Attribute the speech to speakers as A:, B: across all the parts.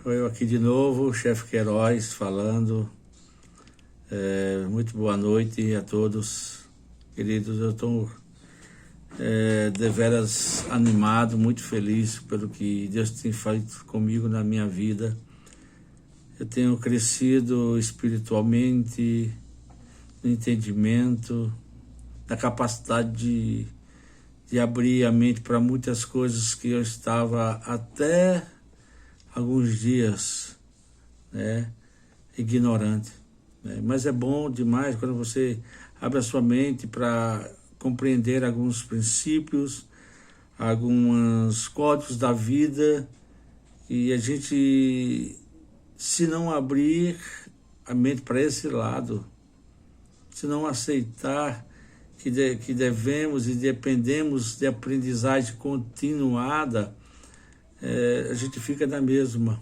A: Eu aqui de novo, chefe Queiroz falando. Muito boa noite a todos, queridos. Eu estou deveras animado, muito feliz pelo que Deus tem feito comigo na minha vida. Eu tenho crescido espiritualmente, no entendimento, na capacidade de abrir a mente para muitas coisas que eu estava até alguns dias, ignorante. Mas é bom demais quando você abre a sua mente para compreender alguns princípios, alguns códigos da vida, e a gente, se não abrir a mente para esse lado, se não aceitar que devemos e dependemos de aprendizagem continuada, a gente fica na mesma.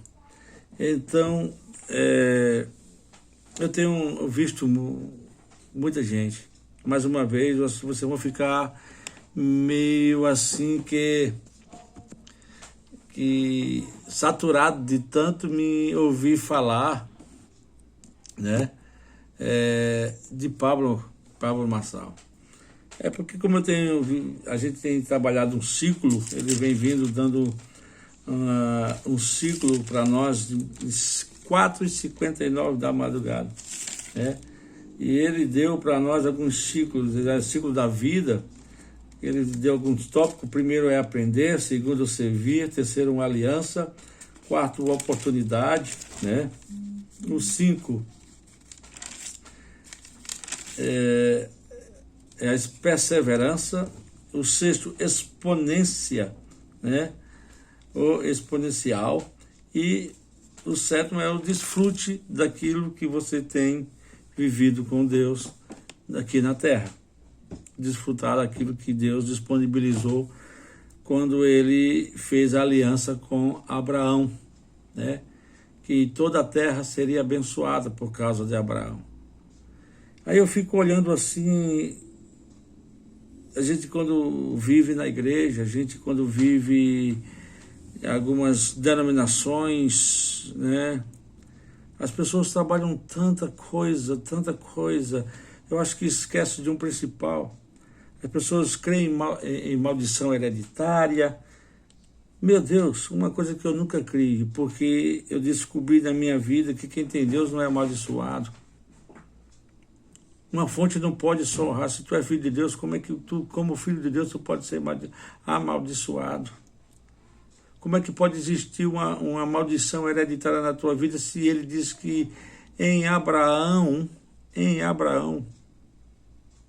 A: Então, eu tenho visto muita gente. Mais uma vez, vocês vão ficar meio assim que saturado de tanto me ouvir falar, de Pablo Marçal. É porque como a gente tem trabalhado um ciclo, ele vem vindo dando um ciclo para nós de 4h59 da madrugada, E ele deu para nós alguns ciclos, o ciclo da vida. Ele deu alguns tópicos. O primeiro é aprender, segundo servir, terceiro uma aliança, quarto uma oportunidade, O 5 é a perseverança, o sexto exponência, o exponencial, e o sétimo é o desfrute daquilo que você tem vivido com Deus aqui na terra. Desfrutar daquilo que Deus disponibilizou quando ele fez a aliança com Abraão, que toda a terra seria abençoada por causa de Abraão. Aí eu fico olhando assim, a gente quando vive na igreja, a gente quando vive em algumas denominações, as pessoas trabalham tanta coisa, eu acho que esquece de um principal. As pessoas creem em maldição hereditária. Meu Deus, uma coisa que eu nunca criei, porque eu descobri na minha vida que quem tem Deus não é amaldiçoado. Uma fonte não pode honrar. Se tu é filho de Deus, como é que tu, como filho de Deus, tu pode ser amaldiçoado? Como é que pode existir uma maldição hereditária na tua vida se ele diz que em Abraão,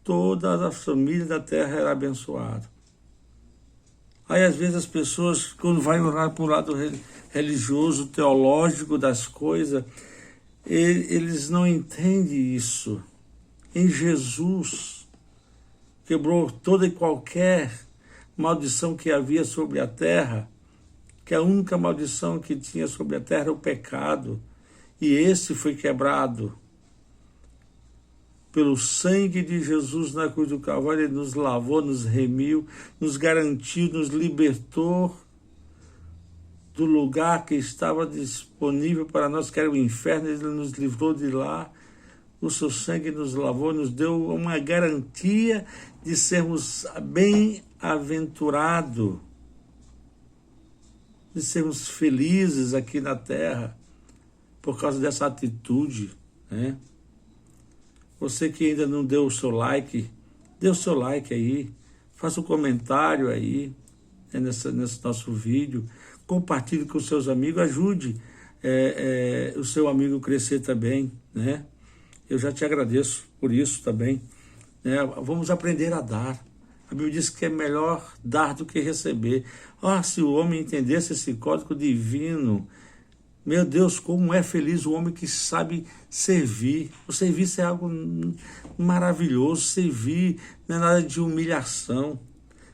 A: todas as famílias da terra eram abençoadas? Aí às vezes as pessoas, quando vai orar para o lado religioso, teológico das coisas, eles não entendem isso. Em Jesus, quebrou toda e qualquer maldição que havia sobre a terra, que a única maldição que tinha sobre a terra era o pecado, e esse foi quebrado. Pelo sangue de Jesus na cruz do Calvário, ele nos lavou, nos remiu, nos garantiu, nos libertou do lugar que estava disponível para nós, que era o inferno. Ele nos livrou de lá. O seu sangue nos lavou, nos deu uma garantia de sermos bem-aventurados, de sermos felizes aqui na terra, por causa dessa atitude, Você que ainda não deu o seu like, dê o seu like aí, faça um comentário aí, nesse nosso vídeo, compartilhe com seus amigos, ajude o seu amigo a crescer também, Eu já te agradeço por isso também, Vamos aprender a dar. A Bíblia diz que é melhor dar do que receber. Se o homem entendesse esse código divino, meu Deus, como é feliz o homem que sabe servir. O serviço é algo maravilhoso. Servir não é nada de humilhação.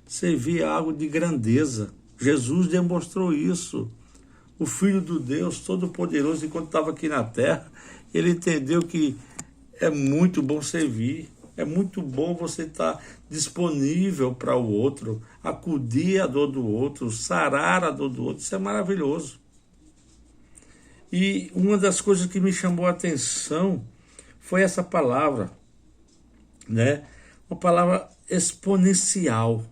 A: Servir é algo de grandeza. Jesus demonstrou isso. O Filho do Deus Todo-Poderoso, enquanto estava aqui na terra, ele entendeu que é muito bom servir. É muito bom você estar disponível para o outro, acudir a dor do outro, sarar a dor do outro. Isso é maravilhoso. E uma das coisas que me chamou a atenção foi essa palavra, né? Uma palavra exponencial.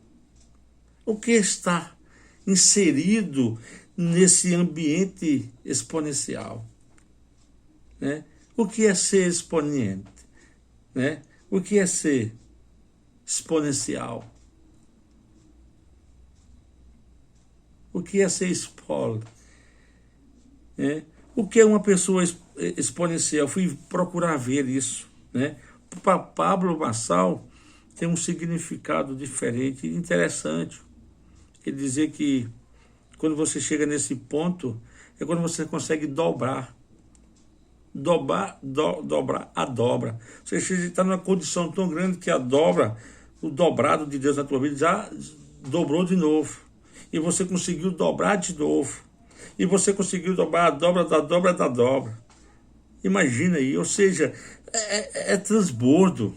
A: O que está inserido nesse ambiente exponencial, né? O que é ser exponente, né? O que é ser exponencial? O que é ser espole? Né? O que é uma pessoa exponencial? Fui procurar ver isso, né? Para Pablo Marçal tem um significado diferente, interessante. Ele dizia que quando você chega nesse ponto, é quando você consegue dobrar a dobra. Você está numa condição tão grande que a dobra, o dobrado de Deus na tua vida já dobrou de novo. E você conseguiu dobrar de novo. E você conseguiu dobrar a dobra da dobra da dobra. Imagina aí, ou seja, é transbordo.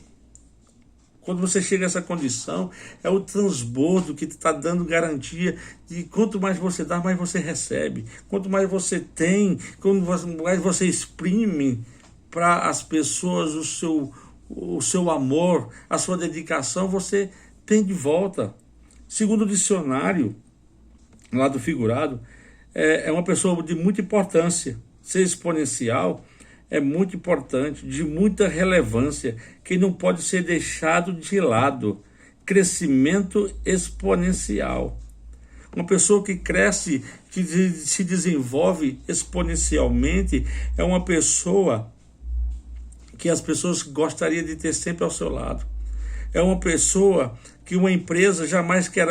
A: Quando você chega a essa condição, é o transbordo que está dando garantia de quanto mais você dá, mais você recebe. Quanto mais você tem, quanto mais você exprime para as pessoas o seu amor, a sua dedicação, você tem de volta. Segundo o dicionário, lá do figurado, é uma pessoa de muita importância. Ser exponencial é muito importante, de muita relevância, que não pode ser deixado de lado. Crescimento exponencial. Uma pessoa que cresce, que se desenvolve exponencialmente, é uma pessoa que as pessoas gostariam de ter sempre ao seu lado. É uma pessoa que uma empresa jamais quer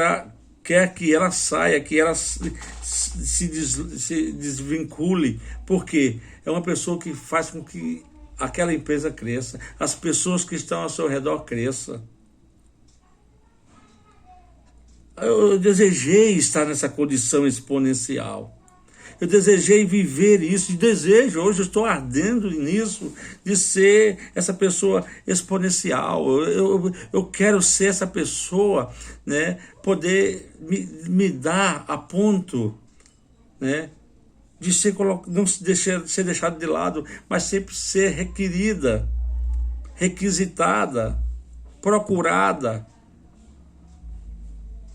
A: que ela saia, que ela se desvincule, porque é uma pessoa que faz com que aquela empresa cresça, as pessoas que estão ao seu redor cresçam. Eu desejei estar nessa condição exponencial. Eu desejei viver isso, e desejo, hoje eu estou ardendo nisso, de ser essa pessoa exponencial. Eu quero ser essa pessoa, né, poder me dar a ponto, né, de não ser deixado de lado, mas sempre ser requerida, requisitada, procurada.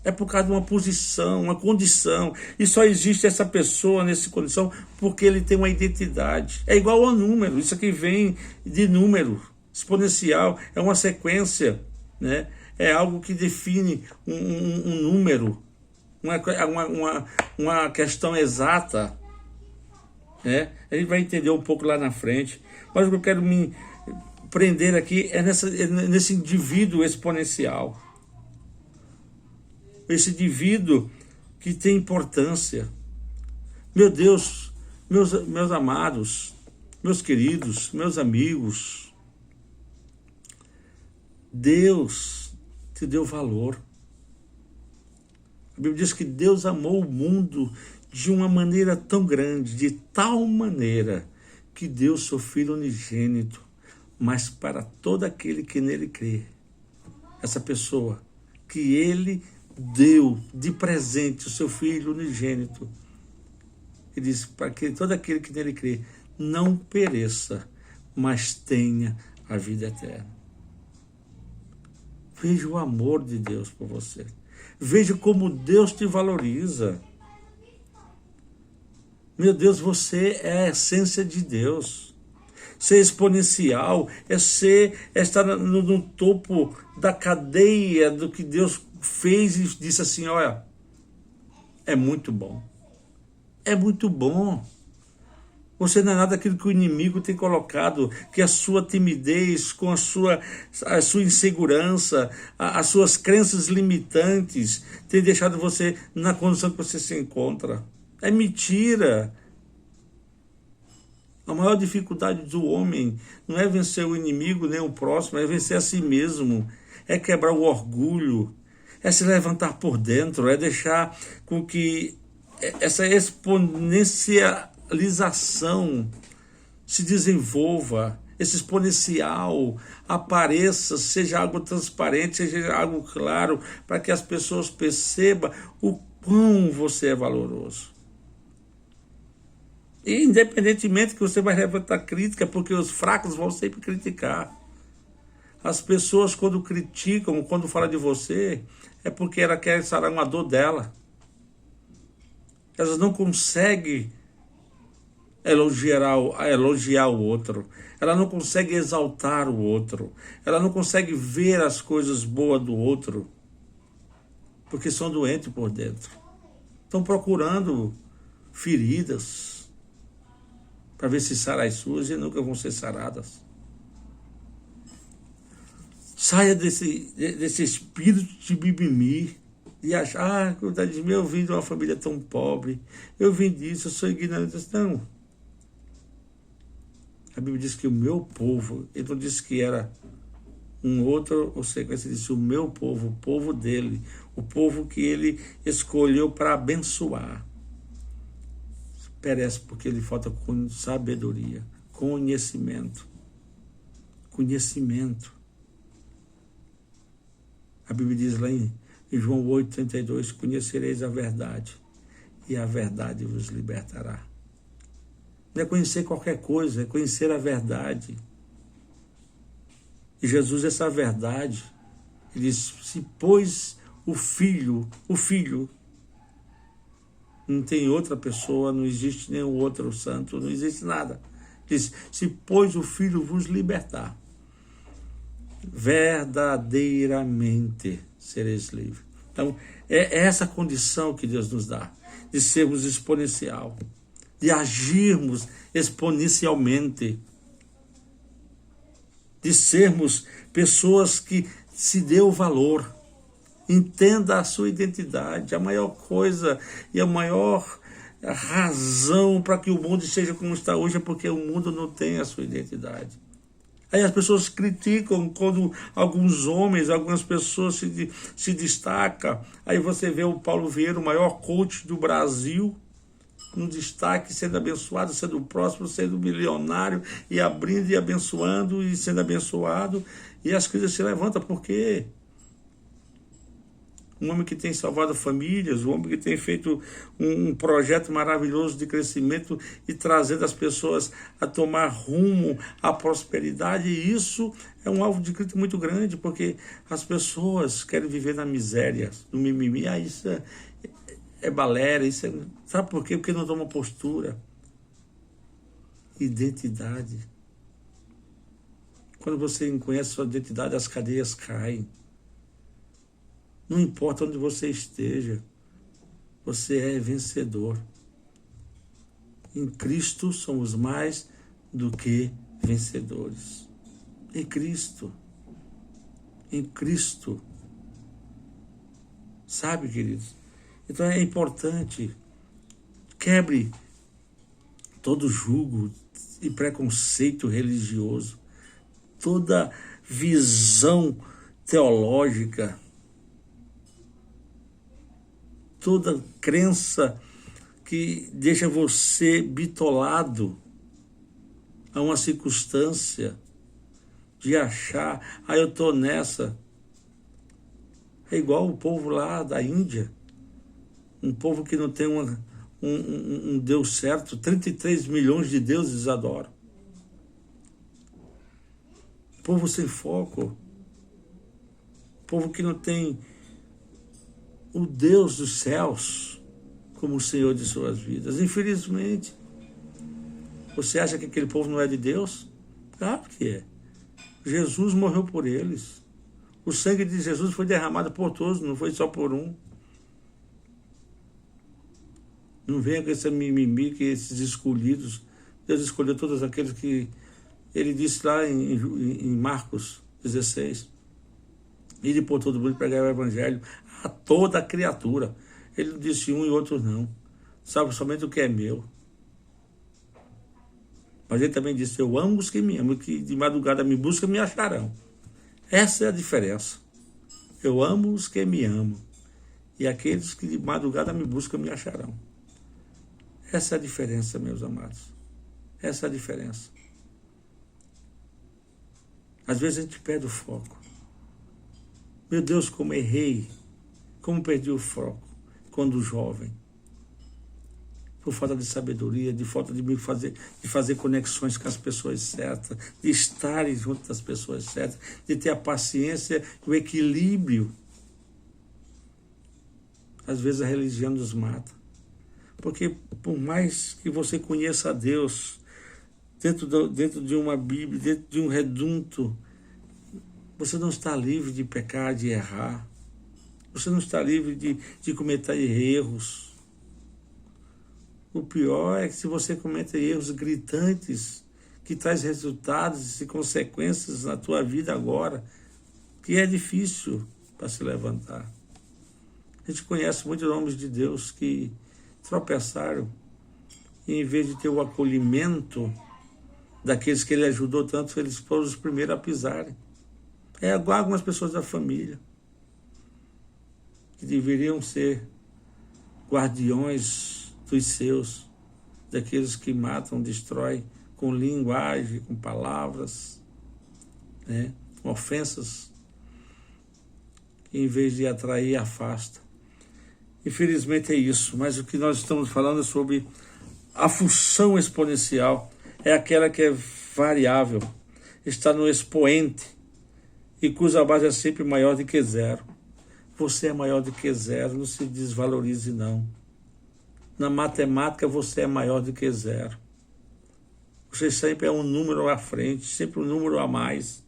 A: É por causa de uma posição, uma condição. E só existe essa pessoa nessa condição porque ele tem uma identidade. É igual ao número. Isso aqui vem de número. Exponencial é uma sequência, né? É algo que define um número, uma questão exata. Né? A gente vai entender um pouco lá na frente. Mas o que eu quero me prender aqui é nesse indivíduo exponencial. Esse indivíduo que tem importância. Meu Deus, meus amados, meus queridos, meus amigos, Deus te deu valor. A Bíblia diz que Deus amou o mundo de uma maneira tão grande, de tal maneira, que deu seu Filho unigênito, mas para todo aquele que nele crê. Essa pessoa que ele deu de presente o seu Filho unigênito. Ele diz para que todo aquele que nele crê não pereça, mas tenha a vida eterna. Veja o amor de Deus por você. Veja como Deus te valoriza. Meu Deus, você é a essência de Deus. Ser exponencial é estar no topo da cadeia do que Deus fez e disse assim, olha, é muito bom. É muito bom. Você não é nada daquilo que o inimigo tem colocado, que a sua timidez, com a sua insegurança, as suas crenças limitantes, tem deixado você na condição que você se encontra. É mentira. A maior dificuldade do homem não é vencer o inimigo nem o próximo, é vencer a si mesmo, é quebrar o orgulho, é se levantar por dentro, é deixar com que essa exponencialização se desenvolva, esse exponencial apareça, seja algo transparente, seja algo claro, para que as pessoas percebam o quão você é valoroso. E independentemente que você vai levantar crítica, porque os fracos vão sempre criticar. As pessoas, quando criticam, quando falam de você, é porque ela quer sarar uma dor dela. Elas não conseguem elogiar o outro. Ela não consegue exaltar o outro. Ela não consegue ver as coisas boas do outro. Porque são doentes por dentro. Estão procurando feridas para ver se saram as suas e nunca vão ser saradas. Saia desse espírito de mimimi, de achar, eu vim de uma família tão pobre, eu vim disso, eu sou ignorante. Não. A Bíblia diz que o meu povo, ele não disse que era um outro, ou sequência, ele disse o meu povo, o povo dele, o povo que ele escolheu para abençoar. Perece porque ele falta sabedoria, conhecimento. Conhecimento. A Bíblia diz lá em João 8,32, conhecereis a verdade, e a verdade vos libertará. Não é conhecer qualquer coisa, é conhecer a verdade. E Jesus, essa verdade, ele diz, se pois o Filho, não tem outra pessoa, não existe nenhum outro santo, não existe nada. Diz, se pois o Filho vos libertar, verdadeiramente sereis livres. Então, é essa condição que Deus nos dá, de sermos exponencial, de agirmos exponencialmente, de sermos pessoas que se dê o valor, entenda a sua identidade. A maior coisa e a maior razão para que o mundo esteja como está hoje é porque o mundo não tem a sua identidade. Aí as pessoas criticam quando alguns homens, algumas pessoas se destacam. Aí você vê o Paulo Vieira, o maior coach do Brasil, no destaque, sendo abençoado, sendo próximo, sendo milionário, e abrindo e abençoando, e sendo abençoado. E as coisas se levantam. Por quê? Um homem que tem salvado famílias, um homem que tem feito um projeto maravilhoso de crescimento e trazendo as pessoas a tomar rumo à prosperidade. E isso é um alvo de crítica muito grande, porque as pessoas querem viver na miséria, no mimimi. Isso é balela, isso é... Sabe por quê? Porque não toma postura. Identidade. Quando você conhece sua identidade, as cadeias caem. Não importa onde você esteja, você é vencedor. Em Cristo somos mais do que vencedores. Em Cristo. Em Cristo. Sabe, queridos? Então é importante, quebre todo julgo e preconceito religioso, toda visão teológica, toda crença que deixa você bitolado a uma circunstância de achar, eu estou nessa. É igual o povo lá da Índia, um povo que não tem um Deus certo, 33 milhões de deuses adoram. Povo sem foco, povo que não tem o Deus dos céus como o Senhor de suas vidas. Infelizmente, você acha que aquele povo não é de Deus? Claro que é. Jesus morreu por eles. O sangue de Jesus foi derramado por todos, não foi só por um. Não venha com esse mimimi, que esses escolhidos. Deus escolheu todos aqueles que... Ele disse lá em Marcos 16. Ide por todo mundo pregar o evangelho a toda a criatura. Ele não disse um e outro não. Sabe somente o que é meu. Mas ele também disse, eu amo os que me amam, que de madrugada me buscam me acharão. Essa é a diferença. Eu amo os que me amam. E aqueles que de madrugada me buscam me acharão. Essa é a diferença, meus amados. Essa é a diferença. Às vezes a gente perde o foco. Meu Deus, como errei. Como perdi o foco quando jovem. por falta de sabedoria, de falta de fazer conexões com as pessoas certas, de estarem junto das pessoas certas, de ter a paciência e o equilíbrio. Às vezes a religião nos mata. Porque por mais que você conheça a Deus, dentro de uma Bíblia, dentro de um reduto, você não está livre de pecar, de errar. Você não está livre de cometer erros. O pior é que se você comete erros gritantes, que traz resultados e consequências na tua vida agora, que é difícil para se levantar. A gente conhece muitos homens de Deus que tropeçaram e, em vez de ter o acolhimento daqueles que ele ajudou tanto, eles foram os primeiros a pisarem. É igual algumas pessoas da família, que deveriam ser guardiões dos seus, daqueles que matam, destroem com linguagem, com palavras, né, com ofensas, que em vez de atrair, afasta. Infelizmente é isso, mas o que nós estamos falando é sobre a função exponencial, é aquela que é variável, está no expoente e cuja base é sempre maior do que zero. Você é maior do que zero, não se desvalorize não. Na matemática você é maior do que zero. Você sempre é um número à frente, sempre um número a mais.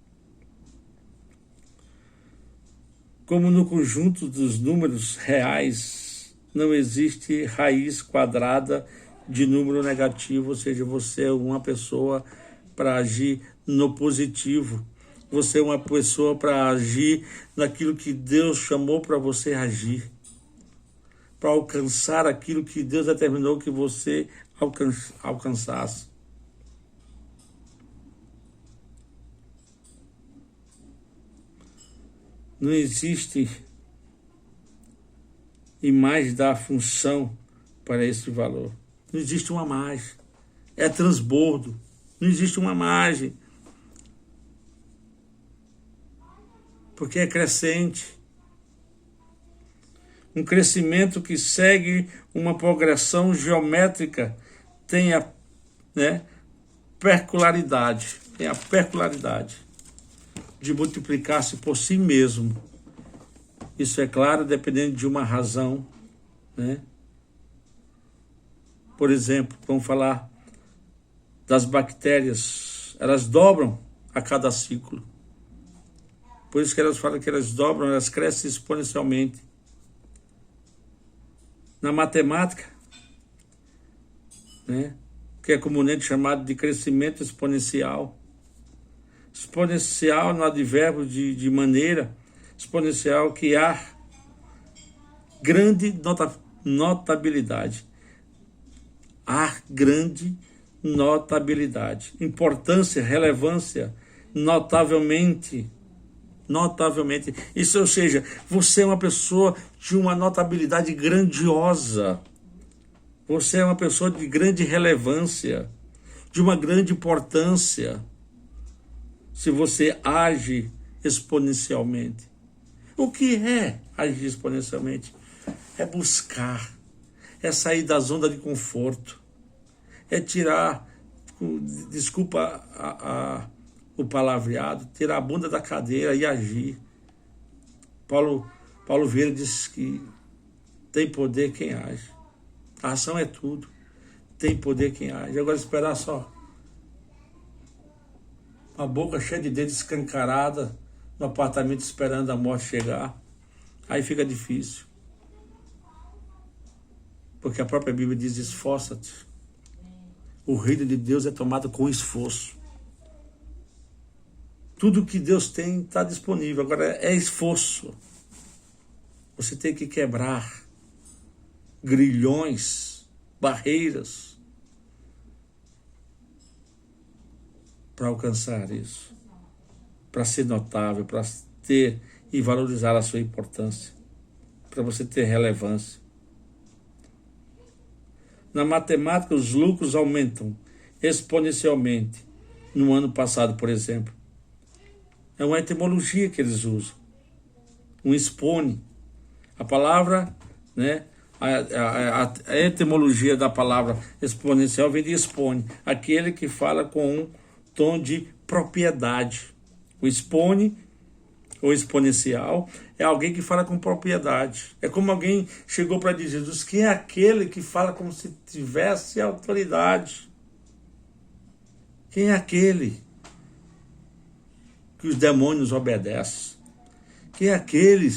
A: Como no conjunto dos números reais não existe raiz quadrada de número negativo, ou seja, você é uma pessoa para agir no positivo. Você é uma pessoa para agir naquilo que Deus chamou para você agir, para alcançar aquilo que Deus determinou que você alcançasse. Não existe imagem da função para esse valor. Não existe uma margem. É transbordo. Não existe uma margem. Porque é crescente. Um crescimento que segue uma progressão geométrica tem a percularidade. Tem a percularidade de multiplicar-se por si mesmo. Isso é claro, dependendo de uma razão, né? Por exemplo, vamos falar das bactérias. Elas dobram a cada ciclo. Por isso que elas falam que elas dobram, elas crescem exponencialmente. Na matemática, né, que é comumente chamado de crescimento exponencial. Exponencial no advérbio de maneira, exponencial que há grande notabilidade. Há grande notabilidade. Importância, relevância, notavelmente. Isso, ou seja, você é uma pessoa de uma notabilidade grandiosa. Você é uma pessoa de grande relevância, de uma grande importância, se você age exponencialmente. O que é agir exponencialmente? É buscar, é sair da zona de conforto, é tirar, desculpa o palavreado, tirar a bunda da cadeira e agir. Paulo Vieira diz que tem poder quem age. A ação é tudo. Tem poder quem age. Agora esperar só uma boca cheia de dedos escancarada no apartamento esperando a morte chegar, aí fica difícil. Porque a própria Bíblia diz: esforça-te. O reino de Deus é tomado com esforço. Tudo que Deus tem está disponível. Agora é esforço. Você tem que quebrar grilhões, barreiras, para alcançar isso, para ser notável, para ter e valorizar a sua importância, para você ter relevância. Na matemática, os lucros aumentam exponencialmente. No ano passado, por exemplo, é uma etimologia que eles usam, um expone. A palavra, né, A etimologia da palavra exponencial vem de expone, aquele que fala com um tom de propriedade. O expone, ou exponencial, é alguém que fala com propriedade. É como alguém chegou para dizer, Jesus, quem é aquele que fala como se tivesse autoridade? Quem é aquele que os demônios obedecem? Quem é aquele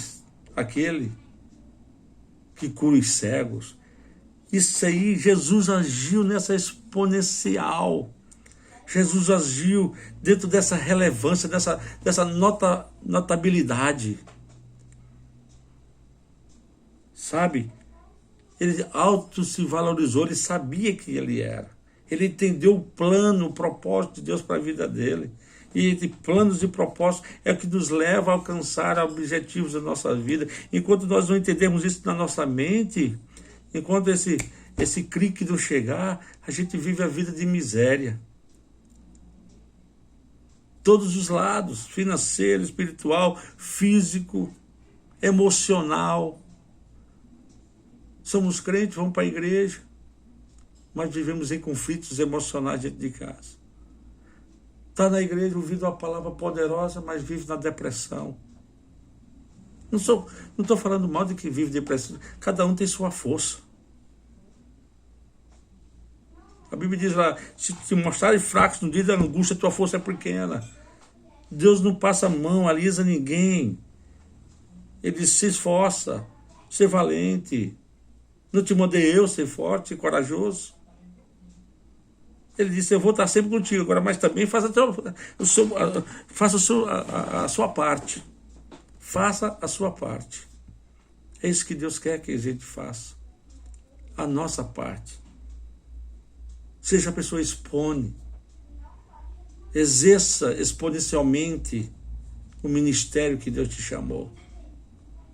A: que cura os cegos? Isso aí, Jesus agiu nessa exponencial. Jesus agiu dentro dessa relevância, dessa notabilidade. Sabe? Ele auto se valorizou, ele sabia quem ele era. Ele entendeu o plano, o propósito de Deus para a vida dele. E entre planos e propósitos é o que nos leva a alcançar objetivos da nossa vida. Enquanto nós não entendemos isso na nossa mente, enquanto esse crique não chegar, a gente vive a vida de miséria. Todos os lados, financeiro, espiritual, físico, emocional. Somos crentes, vamos para a igreja, mas vivemos em conflitos emocionais dentro de casa. Está na igreja ouvindo uma palavra poderosa, mas vive na depressão. Não estou falando mal de quem vive depressão. Cada um tem sua força. A Bíblia diz lá, se te mostrarem fracos no dia da angústia, tua força é pequena. Deus não passa a mão, alisa ninguém. Ele se esforça, ser valente. Não te mandei eu ser forte e corajoso? Ele disse, eu vou estar sempre contigo, agora, mas também faça a sua parte. Faça a sua parte. É isso que Deus quer que a gente faça. A nossa parte. Seja a pessoa expone. Exerça exponencialmente o ministério que Deus te chamou.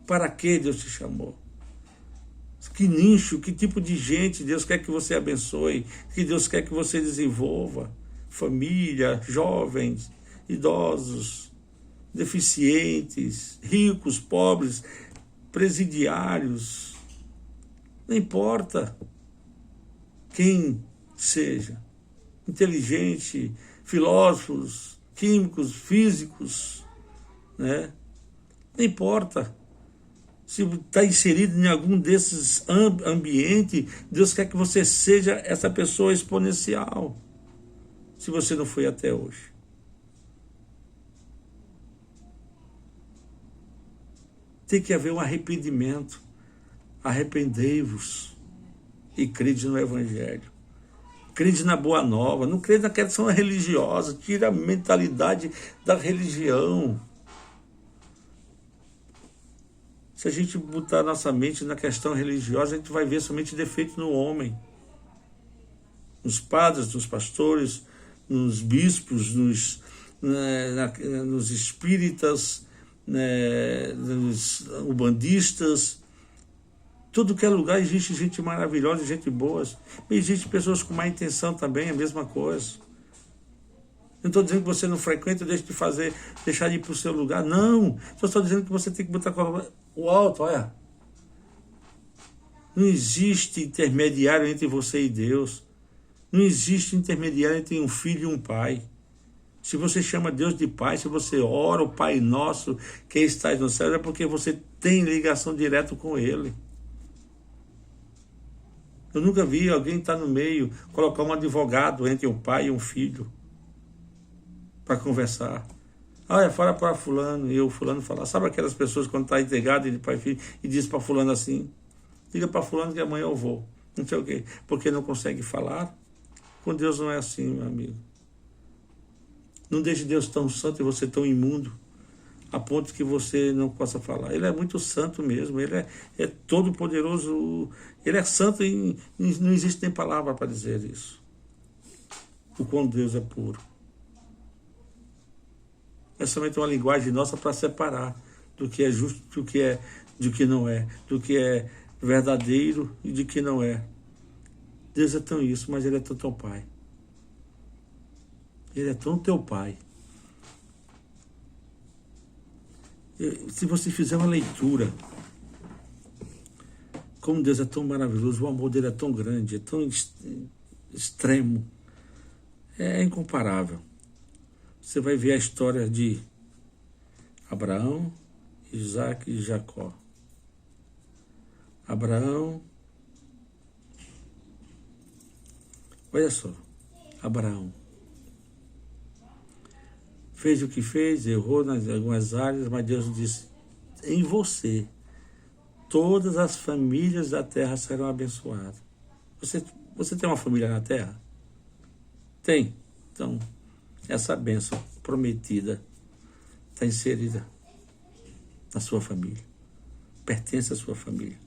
A: Para que Deus te chamou? Que nicho, que tipo de gente Deus quer que você abençoe, que Deus quer que você desenvolva. Família, jovens, idosos, deficientes, ricos, pobres, presidiários. Não importa quem seja. Inteligente, filósofos, químicos, físicos, né? Não importa. Se está inserido em algum desses ambientes, Deus quer que você seja essa pessoa exponencial. Se você não foi até hoje. Tem que haver um arrependimento. Arrependei-vos e crede no Evangelho. Crede na boa nova. Não crede na questão religiosa. Tira a mentalidade da religião. Se a gente botar nossa mente na questão religiosa, a gente vai ver somente defeito no homem. Nos padres, nos pastores, nos bispos, nos espíritas, nos umbandistas. Todo que é lugar existe gente maravilhosa, gente boa. E existe pessoas com má intenção também, a mesma coisa. Não estou dizendo que você não frequenta, deixar de ir para o seu lugar. Não, só estou dizendo que você tem que botar o alto, olha. Não existe intermediário entre você e Deus. Não existe intermediário entre um filho e um pai. Se você chama Deus de pai, se você ora o Pai Nosso que estás no céu, é porque você tem ligação direta com Ele. Eu nunca vi alguém estar no meio, colocar um advogado entre um pai e um filho para conversar. Olha, fala para fulano, e o fulano fala. Sabe aquelas pessoas quando está integrado de pai e filho e diz para fulano assim, diga para fulano que amanhã eu vou. Não sei o quê. Porque não consegue falar? Com Deus não é assim, meu amigo. Não deixe Deus tão santo e você tão imundo, a ponto que você não possa falar. Ele é muito santo mesmo, ele é todo poderoso, ele é santo e não existe nem palavra para dizer isso. O quão Deus é puro. É somente uma linguagem nossa para separar do que é justo, do que não é, do que é verdadeiro e do que não é. Deus é tão isso, mas Ele é tão teu Pai. Ele é tão teu Pai. Se você fizer uma leitura, Como Deus é tão maravilhoso, o amor dele é tão grande, é tão extremo, é incomparável. Você vai ver a história de Abraão, Isaac e Jacó. Abraão, olha só, Abraão fez o que fez, errou em algumas áreas, mas Deus disse, em você, todas as famílias da terra serão abençoadas. Você tem uma família na terra? Tem. Então, essa bênção prometida está inserida na sua família. Pertence à sua família.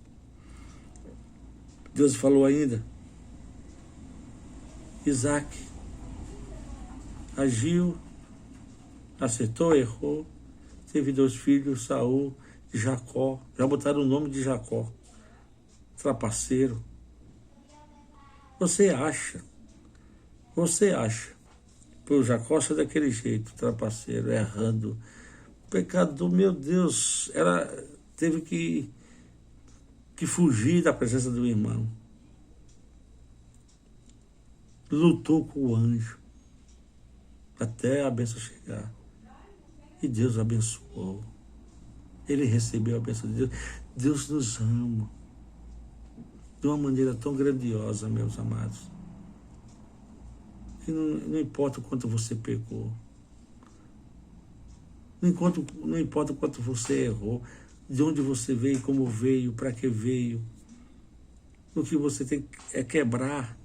A: Deus falou ainda, Isaac agiu, acertou, errou, teve 2 filhos, Saul e Jacó. Já botaram o nome de Jacó, trapaceiro. Você acha, o Jacó é daquele jeito, trapaceiro, errando, pecador, meu Deus, teve que fugir da presença do irmão. Lutou com o anjo até a bênção chegar. E Deus abençoou. Ele recebeu a bênção de Deus. Deus nos ama de uma maneira tão grandiosa, meus amados. Que não importa o quanto você pecou. Não importa o quanto você errou. De onde você veio, como veio, para que veio. O que você tem é quebrar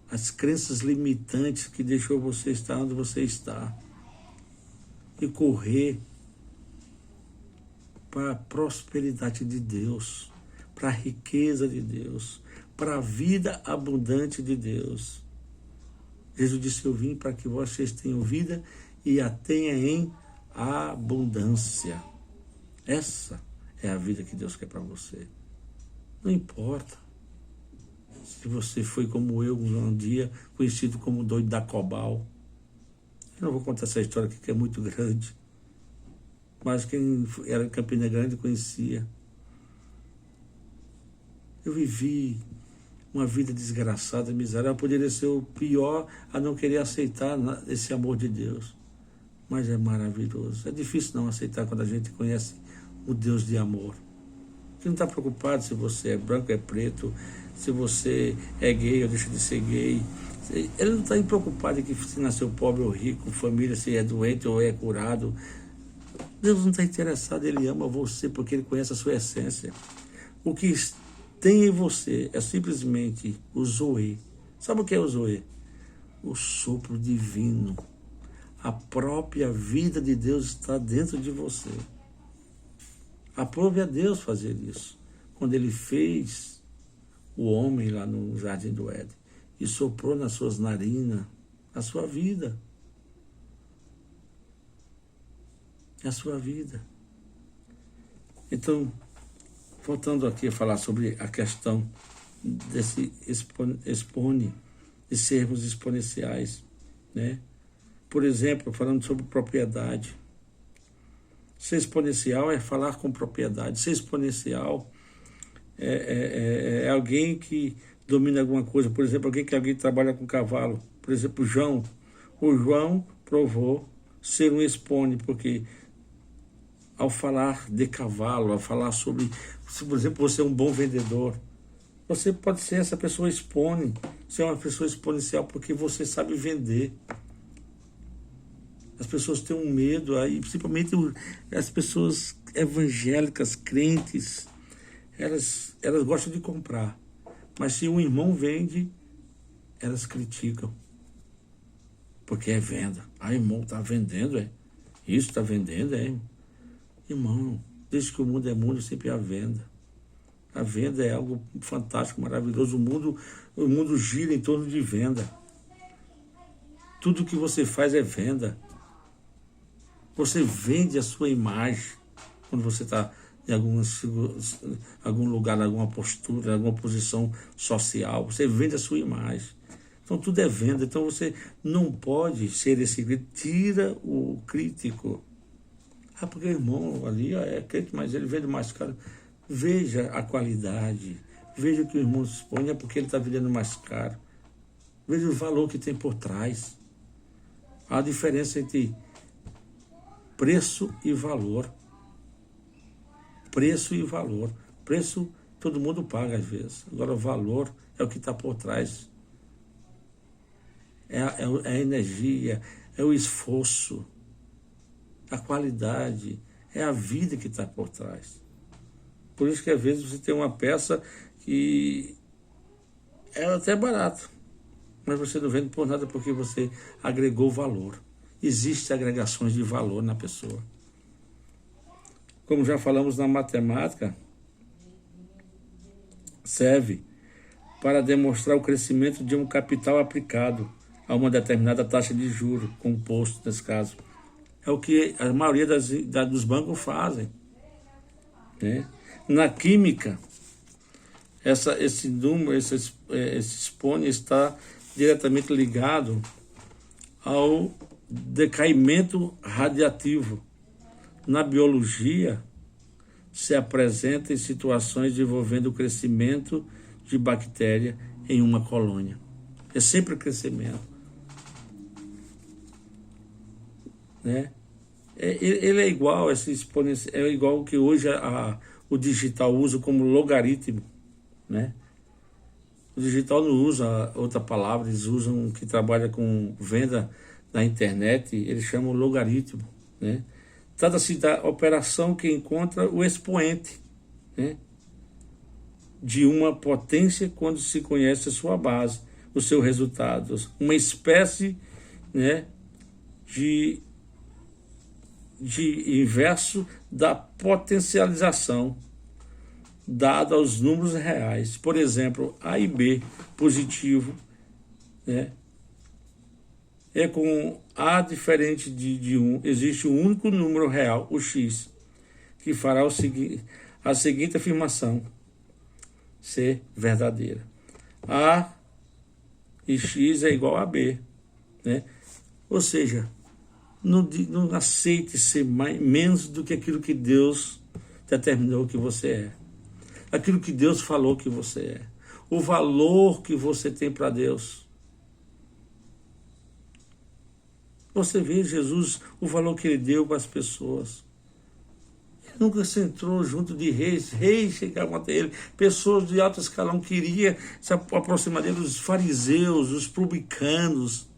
A: as crenças limitantes que deixou você estar onde você está. E correr para a prosperidade de Deus, para a riqueza de Deus, para a vida abundante de Deus. Jesus disse, eu vim para que vocês tenham vida e a tenha em abundância. Essa é a vida que Deus quer para você. Não importa se você foi como eu um dia, conhecido como doido da Cobal. Eu não vou contar essa história aqui, que é muito grande. Mas quem era em Campina Grande conhecia. Eu vivi uma vida desgraçada, miserável. Eu poderia ser o pior a não querer aceitar esse amor de Deus. Mas é maravilhoso. É difícil não aceitar quando a gente conhece o Deus de amor. Ele não está preocupado se você é branco, é preto, se você é gay ou deixa de ser gay. Ele não está preocupado em que se nasceu pobre ou rico, família, se é doente ou é curado. Deus não está interessado, Ele ama você porque Ele conhece a sua essência. O que tem em você é simplesmente o Zoe. Sabe o que é o Zoe? O sopro divino. A própria vida de Deus está dentro de você. Aprove a Deus fazer isso. Quando Ele fez o homem lá no Jardim do Éden e soprou nas suas narinas a sua vida. É a sua vida. Então, voltando aqui a falar sobre a questão desse expone, de sermos exponenciais, né? Por exemplo, falando sobre propriedade. Ser exponencial é falar com propriedade. Ser exponencial é alguém que domina alguma coisa. Por exemplo, alguém trabalha com cavalo. Por exemplo, João. O João provou ser um expone, porque ao falar de cavalo, ao falar sobre, se por exemplo, você é um bom vendedor, você pode ser essa pessoa expone, ser uma pessoa exponencial porque você sabe vender. As pessoas têm um medo aí, principalmente as pessoas evangélicas, crentes, elas gostam de comprar. Mas se um irmão vende, elas criticam. Porque é venda. Ah, irmão, está vendendo, é? Isso está vendendo, é? Irmão, desde que o mundo é mundo, sempre há venda. A venda é algo fantástico, maravilhoso. O mundo gira em torno de venda. Tudo que você faz é venda. Você vende a sua imagem quando você está em algum lugar, em alguma postura, em alguma posição social. Você vende a sua imagem. Então tudo é venda. Então você não pode ser esse crítico. Tira o crítico. Ah, porque o irmão ali é crente, mas ele vende mais caro. Veja a qualidade, veja o que o irmão expõe, é porque ele está vendendo mais caro. Veja o valor que tem por trás. Há a diferença entre preço e valor. Preço e valor. Preço todo mundo paga às vezes. Agora o valor é o que está por trás. É a energia, é o esforço, a qualidade, é a vida que está por trás. Por isso que às vezes você tem uma peça que é até barato, mas você não vende por nada porque você agregou valor. Existem agregações de valor na pessoa. Como já falamos na matemática, serve para demonstrar o crescimento de um capital aplicado a uma determinada taxa de juros, composto nesse caso. É o que a maioria dos bancos fazem, né? Na química, esse número, esse exponente está diretamente ligado ao decaimento radiativo. Na biologia, se apresenta em situações envolvendo o crescimento de bactéria em uma colônia. É sempre crescimento, né? Ele é igual, esse exponencial, é igual que hoje o digital usa como logaritmo, né? O digital não usa outra palavra, eles usam, que trabalha com venda na internet, eles chamam logaritmo, né? Trata-se da operação que encontra o expoente, né, de uma potência quando se conhece a sua base, os seus resultados. Uma espécie, né, de inverso da potencialização dada aos números reais. Por exemplo, A e B positivo, né, é com A diferente de 1, existe um único número real, o X, que fará a seguinte afirmação ser verdadeira. A e X é igual a B, né? Ou seja, não aceite ser menos do que aquilo que Deus determinou que você é. Aquilo que Deus falou que você é. O valor que você tem para Deus. Você vê Jesus, o valor que ele deu para as pessoas. Ele nunca se entrou junto de reis chegavam até ele, pessoas de alto escalão queriam se aproximar dele, os fariseus, os publicanos,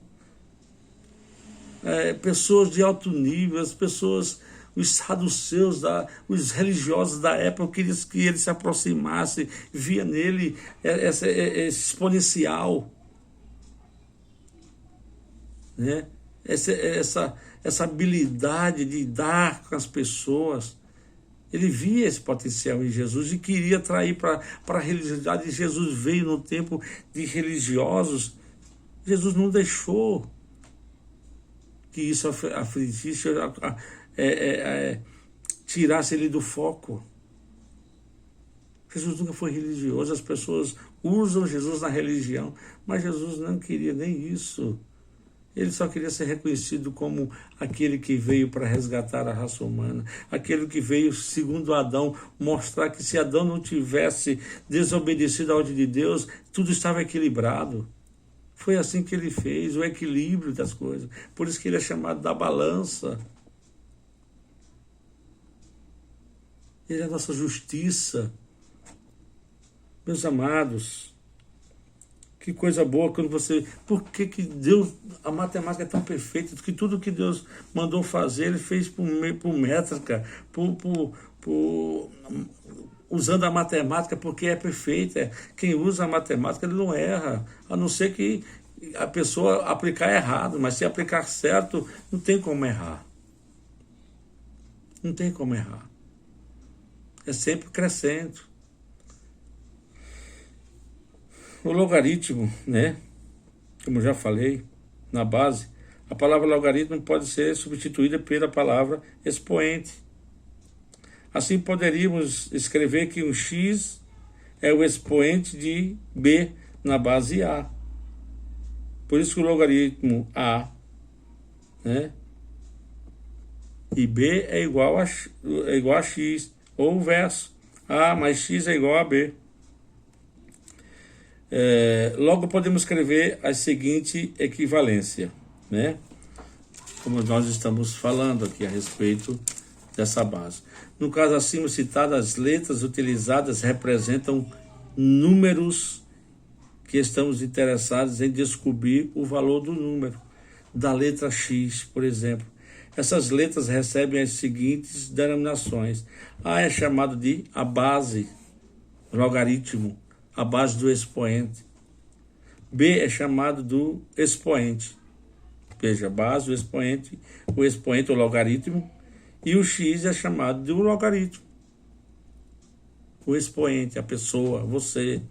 A: pessoas de alto nível, as pessoas, os saduceus, os religiosos da época queriam que ele se aproximasse, via nele esse exponencial, né? Essa habilidade de dar com as pessoas. Ele via esse potencial em Jesus e queria atrair para a religiosidade. Jesus veio no tempo de religiosos. Jesus não deixou que isso afligisse, tirasse ele do foco. Jesus nunca foi religioso. As pessoas usam Jesus na religião, mas Jesus não queria nem isso. Ele só queria ser reconhecido como aquele que veio para resgatar a raça humana, aquele que veio, segundo Adão, mostrar que se Adão não tivesse desobedecido à ordem de Deus, tudo estava equilibrado. Foi assim que ele fez, o equilíbrio das coisas. Por isso que ele é chamado da balança. Ele é a nossa justiça. Meus amados, que coisa boa quando você... Por que Deus... A matemática é tão perfeita que tudo que Deus mandou fazer, ele fez por métrica, usando a matemática, porque é perfeita. Quem usa a matemática, ele não erra, a não ser que a pessoa aplicar errado, mas se aplicar certo, não tem como errar. Não tem como errar. É sempre crescendo. O logaritmo, né? Como já falei, na base, a palavra logaritmo pode ser substituída pela palavra expoente. Assim, poderíamos escrever que um x é o expoente de b na base a. Por isso que o logaritmo a, né, e b é igual a x, ou o verso. A mais x é igual a b. Logo podemos escrever a seguinte equivalência, né? Como nós estamos falando aqui a respeito dessa base. No caso acima citado, as letras utilizadas representam números que estamos interessados em descobrir o valor do número. Da letra x, por exemplo. Essas letras recebem as seguintes denominações. A é chamado de a base, logaritmo, a base do expoente. B é chamado do expoente. Veja, a base, o expoente o logaritmo, e o x é chamado de um logaritmo. O expoente, a pessoa, você.